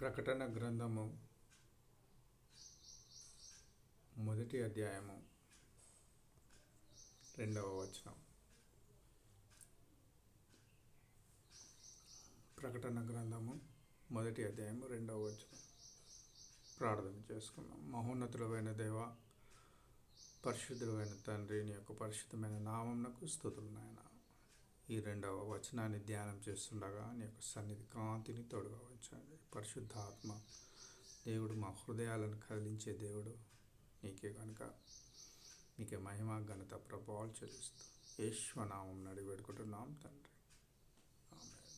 ప్రకటన గ్రంథము మొదటి అధ్యాయము 2వ వచనం. ప్రకటన గ్రంథము మొదటి అధ్యాయము 2వ వచనం. ప్రార్థన చేసుకుందాం. మహోన్నతుడైన దేవ, పరిశుద్ధుడైన తండ్రి, నీ యొక్క పరిశుద్ధమైన నామమునకు స్తుతులు నాయన. ఈ 2వ వచనాన్ని ధ్యానం చేస్తుండగా నీ యొక్క సన్నిధి కాంతిని తోడుగా ఉంచండి. పరిశుద్ధాత్మ దేవుడు, మా హృదయాలను కదిలించే దేవుడు నీకే కనుక నీకే మహిమ, ఘనత, ప్రభావాలు చెల్లిస్తూ యేసునామం అడిగి వేడుకుంటున్నాం తండ్రి. ఆమేన్.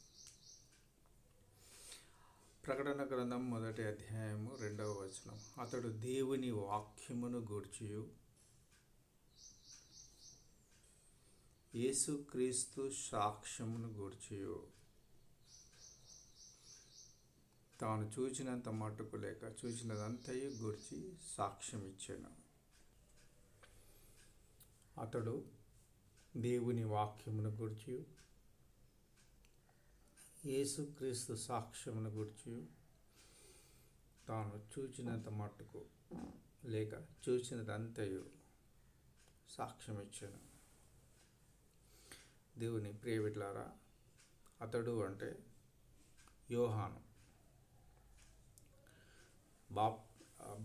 ప్రకటన గ్రంథం మొదటి అధ్యాయము 2వ వచనం. అతడు దేవుని వాక్యమును గూర్చియు యేసుక్రీస్తు సాక్ష్యమును గూర్చియు తాను చూచినంత మట్టుకు లేక చూచినదంతయు గూర్చి సాక్ష్యం ఇచ్చాను. అతడు దేవుని వాక్యమును గూర్చి యేసుక్రీస్తు సాక్ష్యమును గూర్చి తాను చూచినంత మట్టుకు లేక చూచినదంతయు సాక్ష్యం ఇచ్చాను. దేవుని ప్రియబిడ్డలారా, అతడు అంటే యోహాను.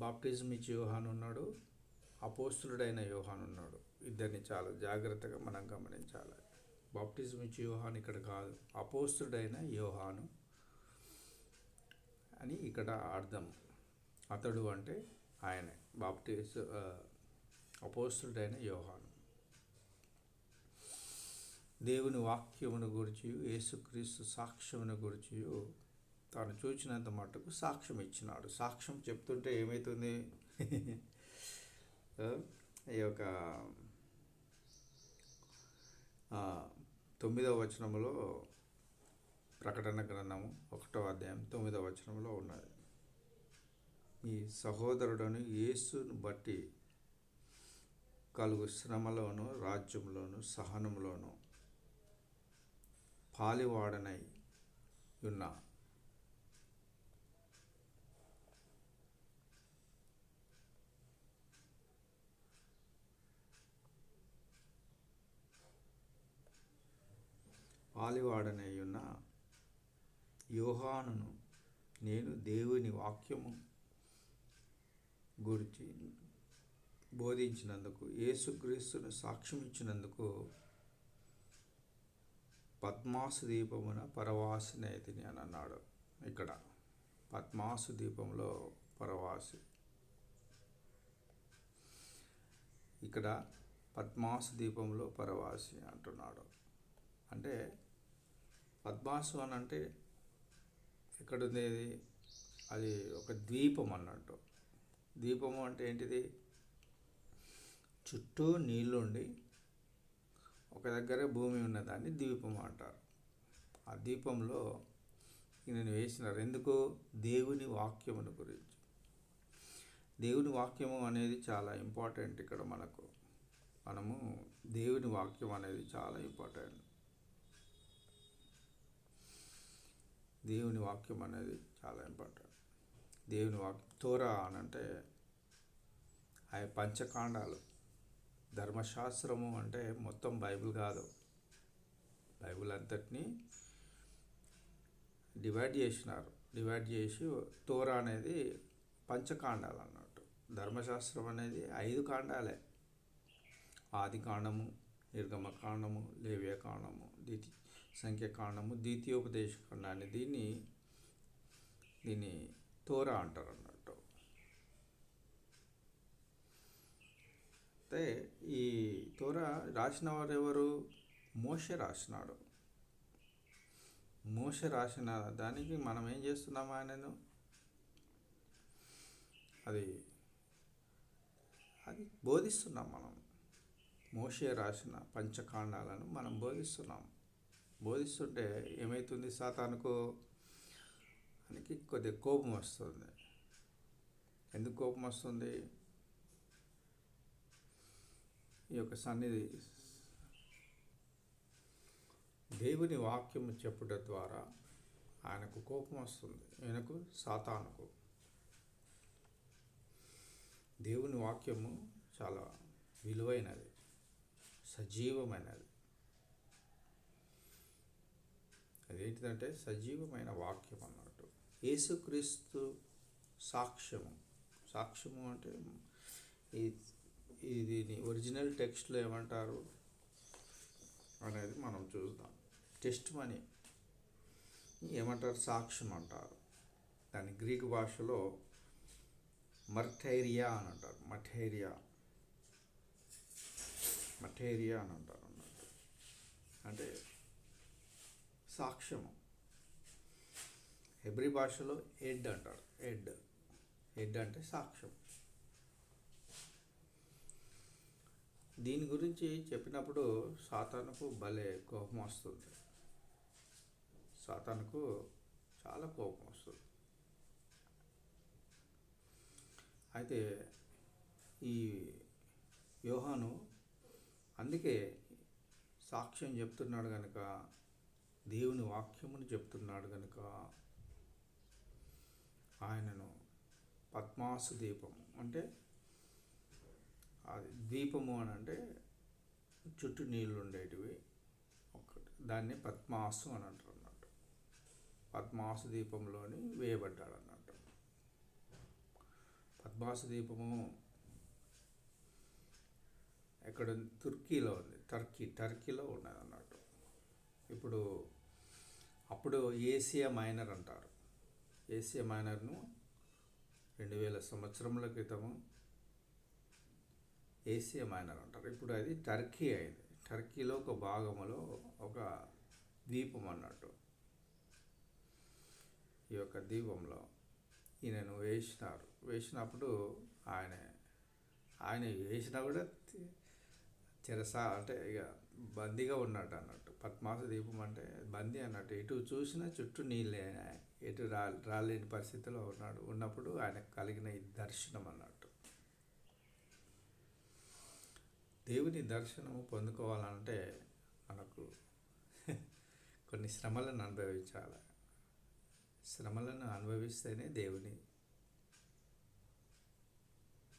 బాప్టిజం ఇచ్చి యోహాను ఉన్నాడు, అపోస్తులుడైన యోహాను ఉన్నాడు. ఇద్దరిని చాలా జాగ్రత్తగా మనం గమనించాలి. బాప్టిజం ఇచ్చి యోహాను ఇక్కడ కాదు, అపోస్తులుడైన యోహాను అని ఇక్కడ అర్థం. అతడు అంటే ఆయనే, అపోస్తులుడైన యోహాను. దేవుని వాక్యమును గురించి, యేసుక్రీస్తు సాక్ష్యమును గురించి తాను చూచినంత మట్టుకు సాక్ష్యం ఇచ్చినాడు. సాక్ష్యం చెప్తుంటే ఏమవుతుంది? ఈ యొక్క 9వ వచనంలో, ప్రకటన గ్రంథము 1వ అధ్యాయం 9వ వచనంలో ఉన్నది. ఈ సహోదరుడను యేసును బట్టి కలుగు శ్రమలోను, రాజ్యంలోను, సహనంలోను పాలివాడనై ఉన్న యోహానును నేను దేవుని వాక్యము గురించి బోధించినందుకు, యేసుక్రీస్తును సాక్ష్యం ఇచ్చినందుకు పద్మాసు దీపమున పరవాసినైతిని అని అన్నాడు. ఇక్కడ పద్మాసు దీపంలో పరవాసి, ఇక్కడ పద్మాసు దీపంలో పరవాసి అంటున్నాడు. అంటే పద్మాసు అని అంటే ఎక్కడుంది? అది ఒక ద్వీపం అన్నట్టు. ద్వీపము అంటే ఏంటిది? చుట్టూ నీళ్ళుండి ఒక దగ్గర భూమి ఉన్నదాన్ని ద్వీపం అంటారు. ఆ ద్వీపంలో నేను వేసినారు. ఎందుకు? దేవుని వాక్యమును గురించి. దేవుని వాక్యము అనేది చాలా ఇంపార్టెంట్. ఇక్కడ మనము దేవుని వాక్యం అనేది చాలా ఇంపార్టెంట్. దేవుని వాక్యం అనేది చాలా ఇంపార్టెంట్. దేవుని వాక్యం, తోరా అని అంటే ఆ పంచకాండాలు, ధర్మశాస్త్రము అంటే మొత్తం బైబిల్ కాదు. బైబిల్ అంతటినీ డివైడ్ చేసి తోరా అనేది పంచకాండాలు అన్నట్టు. ధర్మశాస్త్రం అనేది 5 కాండాలే. ఆది కాండము, నిర్గమకాండము, లేవ్యకాండము, సంఖ్యాకాండము, ద్వితీయోపదేశ కాండాన్ని దీన్ని తోరా అంటారు అన్నట్టు. అయితే ఈ తోరా రాసిన వారు ఎవరు? మోషే రాసినాడు. మోషే రాసిన దానికి మనం ఏం చేస్తున్నాము? ఆయనను అది బోధిస్తున్నాం. మనం మోషే రాసిన పంచకాండాలను మనం బోధిస్తుంటే ఏమవుతుంది? సాతానుకు ఆయనకి కొద్దిగా కోపం వస్తుంది. ఎందుకు కోపం వస్తుంది? ఈ యొక్క సన్నిధి దేవుని వాక్యము చెప్పుట ద్వారా ఆయనకు కోపం వస్తుంది. ఈయనకు సాతానుకు. దేవుని వాక్యము చాలా విలువైనది, సజీవమైనది. అదేంటిదంటే సజీవమైన వాక్యం అన్నట్టు. యేసుక్రీస్తు సాక్ష్యము అంటే ఇది ఒరిజినల్ టెక్స్ట్లో ఏమంటారు అనేది మనం చూద్దాం. టెస్ట్ మనీ ఏమంటారు? సాక్ష్యం అంటారు. దాని గ్రీకు భాషలో మర్టైరియా అని అంటారు. మటేరియా అని అంటారు అన్నట్టు. అంటే సాక్ష్యము. హెబ్రీ భాషలో ఎడ్ అంటారు. ఎడ్ అంటే సాక్ష్యం. దీని గురించి చెప్పినప్పుడు సాతానుకు భలే కోపం వస్తుంది. సాతానుకు చాలా కోపం వస్తుంది. అయితే ఈ యోహాను అందుకే సాక్ష్యం చెప్తున్నాడు కనుక, దేవుని వాక్యమును చెప్తున్నాడు కనుక ఆయనను పద్మాసు దీపము అంటే, అది దీపము అని అంటే చుట్టూ నీళ్ళు ఉండేటివి ఒకటి, దాన్ని పద్మాసు అని అంటారు అన్నట్టు. పద్మాసు దీపంలోని వేయబడ్డాడు అన్నట్టు. పద్మాసు దీపము ఎక్కడ? తుర్కీలో ఉంది. టర్కీలో ఉన్నది అన్నట్టు. అప్పుడు ఏసియా మైనర్ అంటారు. ఏసియా మైనర్ను 2000 సంవత్సరముల క్రితము ఏసియా మైనర్ అంటారు. ఇప్పుడు అది టర్కీ అయింది. టర్కీలో ఒక భాగములో ఒక ద్వీపం అన్నట్టు. ఈ యొక్క ద్వీపంలో ఈయనను వేసినప్పుడు ఆయన వేసినా కూడా అంటే ఇక బందీగా ఉన్నట్టు అన్నట్టు. పద్మాసు దీపం అంటే బందీ అన్నట్టు. ఎటు చూసినా చుట్టూ నీళ్ళే, ఎటు రాలేని పరిస్థితిలో ఉన్నప్పుడు ఆయనకు కలిగిన ఈ దర్శనం అన్నట్టు. దేవుని దర్శనము పొందుకోవాలంటే మనకు కొన్ని శ్రమలను అనుభవించాలి. శ్రమలను అనుభవిస్తేనే దేవుని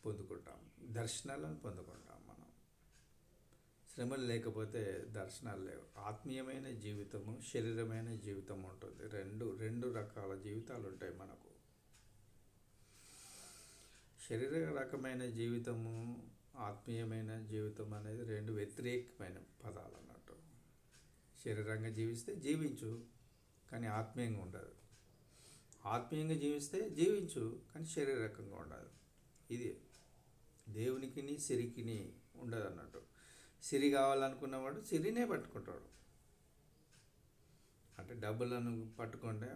పొందుకుంటాం, దర్శనాలను పొందుకుంటాం మనం. శ్రమలు లేకపోతే దర్శనాలు లేవు. ఆత్మీయమైన జీవితము, శరీరమైన జీవితం ఉంటుంది. రెండు రకాల జీవితాలు ఉంటాయి మనకు. శరీర రకమైన జీవితము, ఆత్మీయమైన జీవితం అనేది రెండు వ్యతిరేకమైన పదాలు అన్నట్టు. శరీరంగా జీవిస్తే జీవించు, కానీ ఆత్మీయంగా ఉండదు. ఆత్మీయంగా జీవిస్తే జీవించు, కానీ శారీరకంగా ఉండదు. ఇది దేవునికిని సిరికిని ఉండదు అన్నట్టు. సిరి కావాలనుకున్నవాడు సిరినే పట్టుకుంటాడు. అంటే డబ్బులను పట్టుకుంటే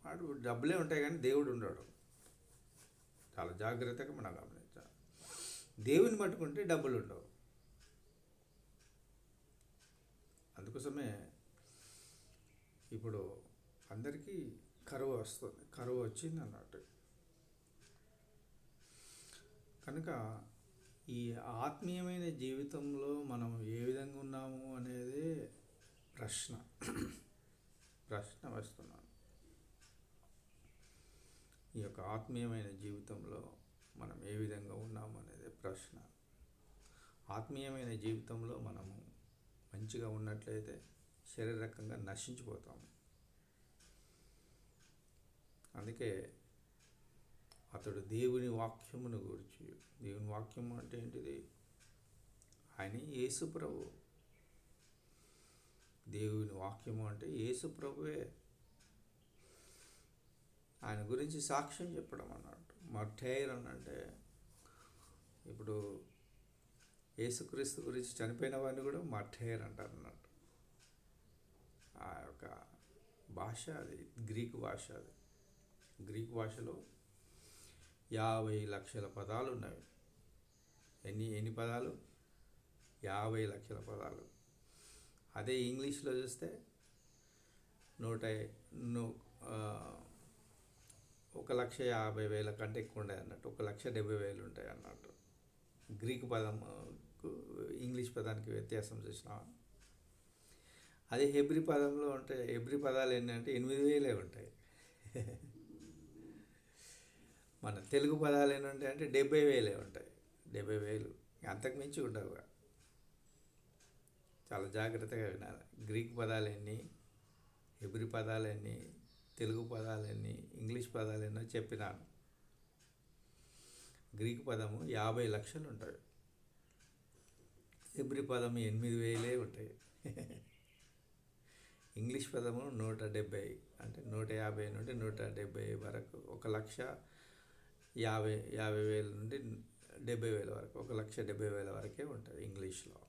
వాడు డబ్బులే ఉంటాయి కానీ దేవుడు ఉండడు. చాలా జాగ్రత్తగా మనం గమనించాలి. దేవుని పట్టుకుంటే డబ్బులు ఉండవు. అందుకోసమే ఇప్పుడు అందరికీ కరువు వస్తుంది. కరువు వచ్చింది అన్నట్టు. కనుక ఈ ఆత్మీయమైన జీవితంలో మనం ఏ విధంగా ఉన్నాము అనేది ప్రశ్న వస్తున్నాను. ఈ యొక్క ఆత్మీయమైన జీవితంలో మనం ఏ విధంగా ఉన్నాము అనేది ప్రశ్న. ఆత్మీయమైన జీవితంలో మనము మంచిగా ఉన్నట్లయితే శారీరకంగా నశించిపోతాము. అందుకే అతడు దేవుని వాక్యమును గురించి, దేవుని వాక్యము అంటే ఏంటిది? ఆయన యేసు ప్రభు. దేవుని వాక్యము అంటే యేసు ప్రభువే. ఆయన గురించి సాక్ష్యం చెప్పడం అన్నట్టు. మర్టైర్ అని అంటే ఇప్పుడు యేసుక్రీస్తు గురించి చనిపోయిన వాడిని కూడా మర్టైర్ అంటారు అన్నట్టు. ఆ యొక్క భాష అది గ్రీకు భాష. అది గ్రీకు భాషలో 50 లక్షల పదాలు ఉన్నవి. ఎన్ని పదాలు? 50 లక్షల పదాలు. అదే ఇంగ్లీష్లో చూస్తే 1,50,000 కంటే ఎక్కువ ఉంటాయి అన్నట్టు. 1,70,000 ఉంటాయి అన్నట్టు. గ్రీకు పదంకు ఇంగ్లీష్ పదానికి వ్యత్యాసం చూసినా. అది హెబ్రీ పదంలో ఉంటాయి. హెబ్రీ పదాలు ఏంటంటే 8,000 ఉంటాయి. మన తెలుగు పదాలు ఏంటంటే 70,000 ఉంటాయి. 70,000 అంతకు మించి ఉండవు. చాలా జాగ్రత్తగా వినాలి. గ్రీక్ పదాలు ఎన్ని, హెబ్రీ పదాలు ఎన్ని, తెలుగు పదాలు ఎన్ని, ఇంగ్లీష్ పదాలు ఎన్నో చెప్పినాను. గ్రీక్ పదము 50 లక్షలు ఉంటాయి. హెబ్రీ పదము 8,000 ఉంటాయి. ఇంగ్లీష్ పదము 170, అంటే 150 నుండి 170 వరకు, 1,50,000 నుండి 70,000 వరకు, 1,70,000 వరకే ఉంటాయి ఇంగ్లీష్లో.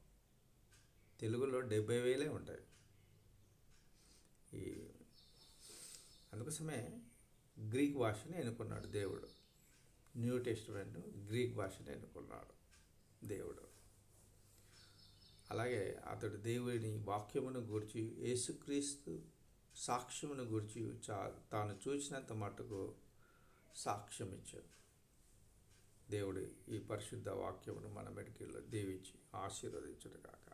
తెలుగులో 70,000 ఉంటాయి. ఈ అందుకోసమే గ్రీక్ భాషని ఎన్నుకున్నాడు దేవుడు. న్యూ టెస్టిమెంట్ గ్రీక్ భాషని ఎన్నుకున్నాడు దేవుడు. అలాగే అతడు దేవుని వాక్యమును గూర్చి, యేసుక్రీస్తు సాక్ష్యమును గూర్చి తాను చూసినంత మట్టుకు సాక్ష్యం ఇచ్చాడు. దేవుడు ఈ పరిశుద్ధ వాక్యమును మన మెడికల్లో దీవించి ఆశీర్వదించును గాక.